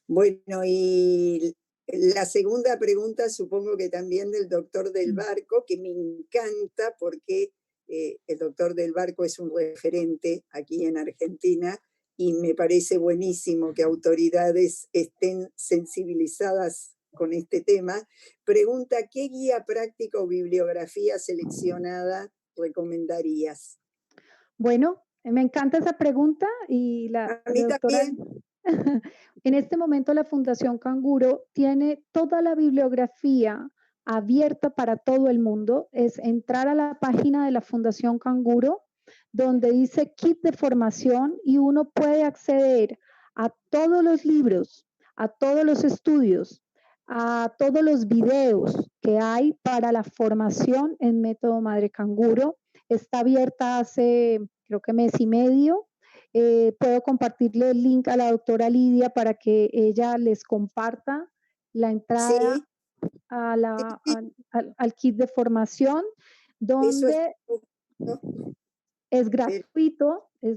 Bueno, y la segunda pregunta supongo que también del doctor del Barco, que me encanta porque el doctor del Barco es un referente aquí en Argentina y me parece buenísimo que autoridades estén sensibilizadas con este tema. Pregunta, ¿qué guía práctica o bibliografía seleccionada recomendarías? Bueno, me encanta esa pregunta y la A mí doctora, también. en este momento la Fundación Canguro tiene toda la bibliografía abierta para todo el mundo. Es entrar a la página de la Fundación Canguro, donde dice kit de formación y uno puede acceder a todos los libros, a todos los estudios, a todos los videos que hay para la formación en método Madre Canguro. Está abierta hace, creo que mes y medio. Puedo compartirle el link a la doctora Lidia para que ella les comparta la entrada Sí, a sí, la, sí, al kit de formación, eso es donde justo. Pero es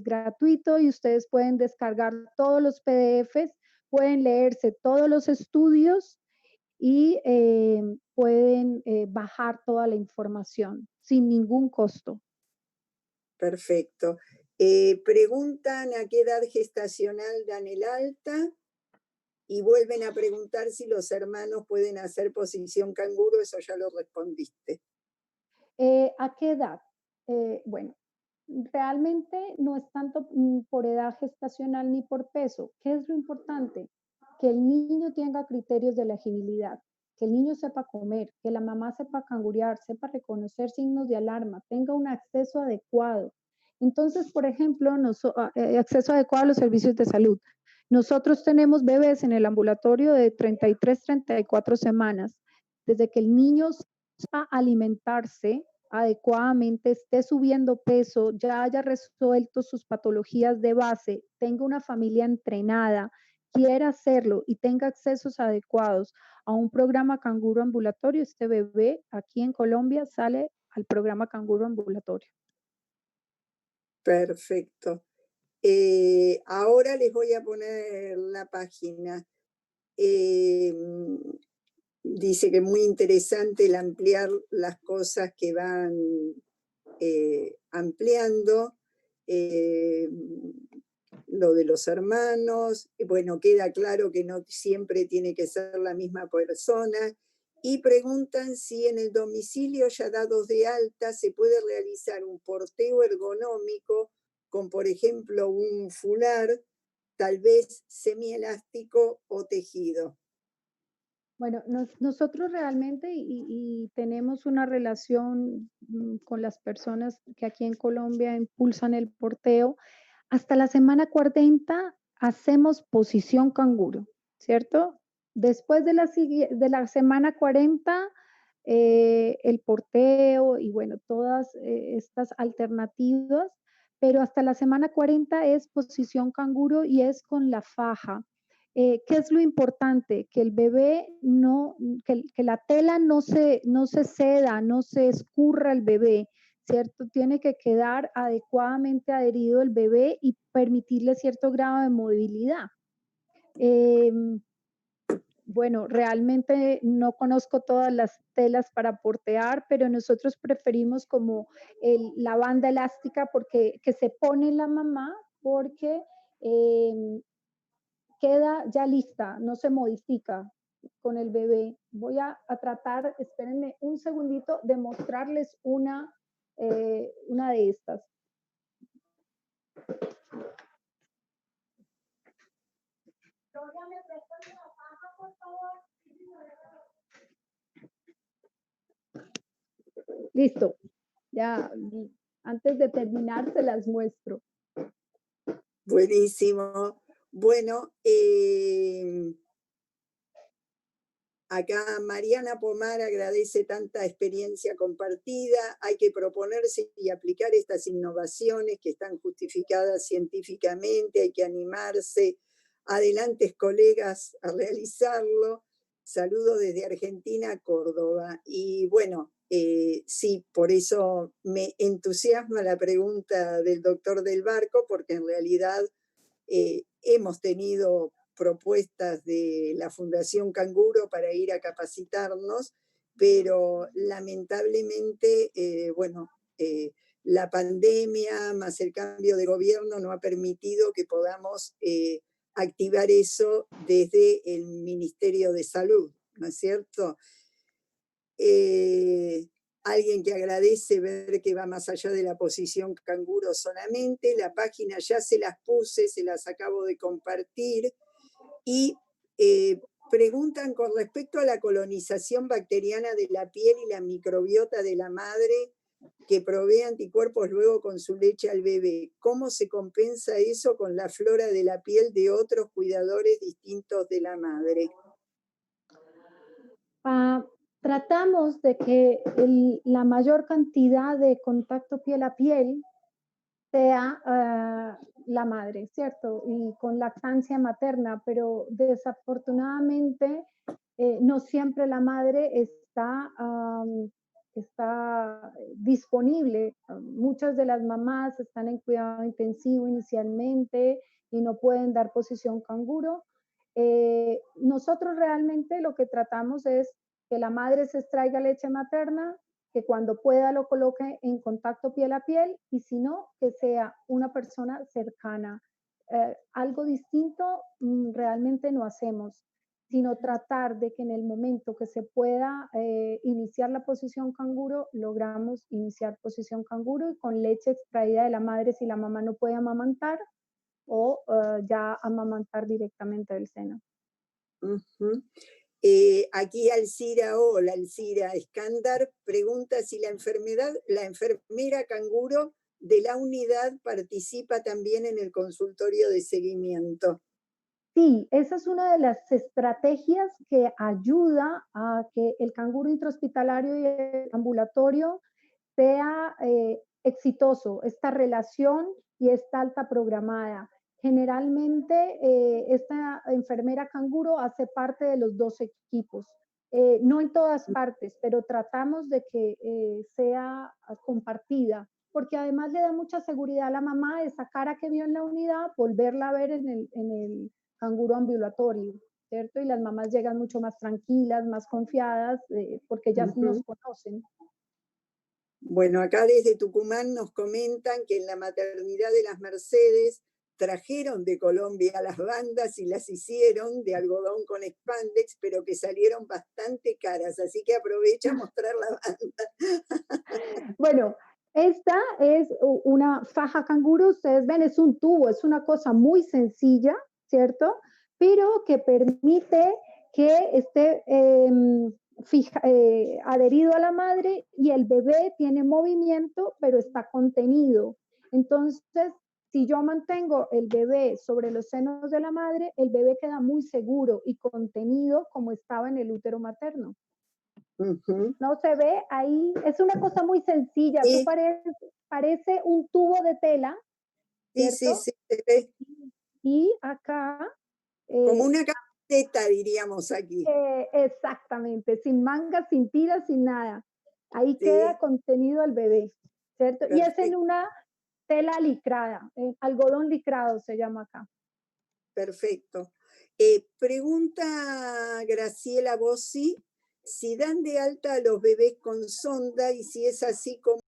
gratuito y ustedes pueden descargar todos los PDFs, pueden leerse todos los estudios y pueden bajar toda la información sin ningún costo. perfecto. Preguntan a qué edad gestacional dan el alta y vuelven a preguntar si los hermanos pueden hacer posición canguro, eso ya lo respondiste. ¿A qué edad? Bueno, realmente no es tanto por edad gestacional ni por peso. ¿Qué es lo importante? Que el niño tenga criterios de legibilidad, que el niño sepa comer, que la mamá sepa cangurear, sepa reconocer signos de alarma, tenga un acceso adecuado. Entonces, por ejemplo, acceso adecuado a los servicios de salud. Nosotros tenemos bebés en el ambulatorio de 33, 34 semanas. Desde que el niño a alimentarse adecuadamente, esté subiendo peso, ya haya resuelto sus patologías de base, tenga una familia entrenada, quiera hacerlo y tenga accesos adecuados a un programa canguro ambulatorio, este bebé aquí en Colombia sale al programa canguro ambulatorio. Perfecto. Ahora les voy a poner la página. Dice que es muy interesante el ampliar las cosas que van ampliando. Eh, lo de los hermanos, bueno, queda claro que no siempre tiene que ser la misma persona, y preguntan si en el domicilio ya dados de alta se puede realizar un porteo ergonómico con, por ejemplo, un fular, tal vez semielástico o tejido. Bueno, nosotros realmente y tenemos una relación con las personas que aquí en Colombia impulsan el porteo. Hasta la semana 40 hacemos posición canguro, ¿cierto? Después de la semana 40, el porteo y bueno, todas estas alternativas, pero hasta la semana 40 es posición canguro y es con la faja. ¿Qué es lo importante? Que el bebé no, que la tela no se ceda, no se escurra el bebé, ¿cierto? Tiene que quedar adecuadamente adherido el bebé y permitirle cierto grado de movilidad. Bueno, realmente no conozco todas las telas para portear, pero nosotros preferimos como la banda elástica porque que se pone la mamá porque queda ya lista, no se modifica con el bebé. Voy a tratar, espérenme un segundito, de mostrarles una de estas. Listo, ya antes de terminar se las muestro. Buenísimo. Bueno, acá Mariana Pomar agradece tanta experiencia compartida. Hay que proponerse y aplicar estas innovaciones que están justificadas científicamente. Hay que animarse. Adelante, colegas, a realizarlo. Saludo desde Argentina, Córdoba. Y bueno, sí, por eso me entusiasma la pregunta del doctor Del Barco, porque en realidad hemos tenido propuestas de la Fundación Canguro para ir a capacitarnos, pero lamentablemente, bueno, la pandemia más el cambio de gobierno no ha permitido que podamos activar eso desde el Ministerio de Salud, ¿no es cierto? Alguien que agradece ver que va más allá de la posición canguro solamente. La página ya se las puse, se las acabo de compartir. Y preguntan con respecto a la colonización bacteriana de la piel y la microbiota de la madre que provee anticuerpos luego con su leche al bebé. ¿Cómo se compensa eso con la flora de la piel de otros cuidadores distintos de la madre? Tratamos de que la mayor cantidad de contacto piel a piel sea la madre, ¿cierto? Y con lactancia materna, pero desafortunadamente no siempre la madre está disponible. Muchas de las mamás están en cuidado intensivo inicialmente y no pueden dar posición canguro. Nosotros realmente lo que tratamos es que la madre se extraiga leche materna, que cuando pueda lo coloque en contacto piel a piel y si no, que sea una persona cercana. Algo distinto realmente no hacemos, sino tratar de que en el momento que se pueda iniciar la posición canguro, logramos iniciar posición canguro y con leche extraída de la madre si la mamá no puede amamantar o ya amamantar directamente del seno. Aquí Alcira, hola Alcira Escándar, pregunta si la enfermera canguro de la unidad participa también en el consultorio de seguimiento. Sí, esa es una de las estrategias que ayuda a que el canguro intrahospitalario y el ambulatorio sea exitoso, esta relación y esta alta programada. Generalmente esta enfermera canguro hace parte de los dos equipos. No en todas partes, pero tratamos de que sea compartida, porque además le da mucha seguridad a la mamá de esa cara que vio en la unidad, volverla a ver en el canguro ambulatorio, ¿cierto? Y las mamás llegan mucho más tranquilas, más confiadas, porque ya nos conocen. Bueno, acá desde Tucumán nos comentan que en la maternidad de las Mercedes trajeron de Colombia las bandas y las hicieron de algodón con spandex, pero que salieron bastante caras, así que aprovecha a mostrar la banda. Bueno, esta es una faja canguro, ustedes ven, es un tubo, es una cosa muy sencilla, ¿cierto? Pero que permite que esté adherido a la madre y el bebé tiene movimiento, pero está contenido. Entonces, si yo mantengo el bebé sobre los senos de la madre, el bebé queda muy seguro y contenido como estaba en el útero materno. No se ve ahí, es una cosa muy sencilla, Sí, parece un tubo de tela, sí, sí, ¿cierto? sí, se ve Y acá, como eh, una camiseta, diríamos aquí. exactamente, sin manga, sin tiras, sin nada. Ahí queda Sí, contenido el bebé, ¿cierto? Y es en perfecto, una tela licrada, algodón licrado se llama acá. perfecto. Pregunta Graciela Bossi si dan de alta a los bebés con sonda y si es así como